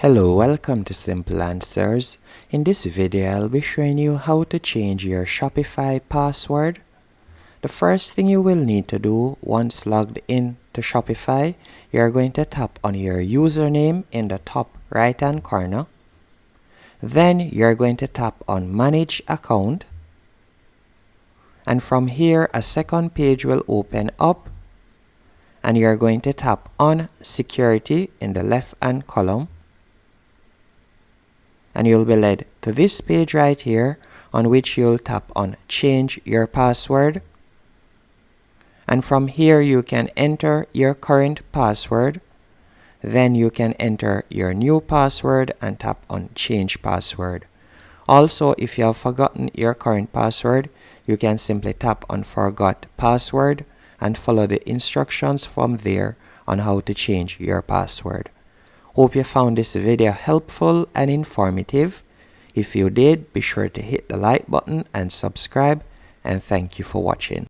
Hello, welcome to Simple Answers. In this video, I'll be showing you how to change your Shopify password. The first thing you will need to do once logged in to Shopify, you're going to tap on your username in the top right hand corner. Then you're going to tap on Manage Account. And from here, a second page will open up. And you're going to tap on Security in the left hand column. And you'll be led to this page right here, on which you'll tap on Change Your Password. And from here you can enter your current password. Then you can enter your new password and tap on Change Password. Also, if you have forgotten your current password, you can simply tap on Forgot Password and follow the instructions from there on how to change your password. Hope you found this video helpful and informative. If you did, be sure to hit the like button and subscribe, and thank you for watching.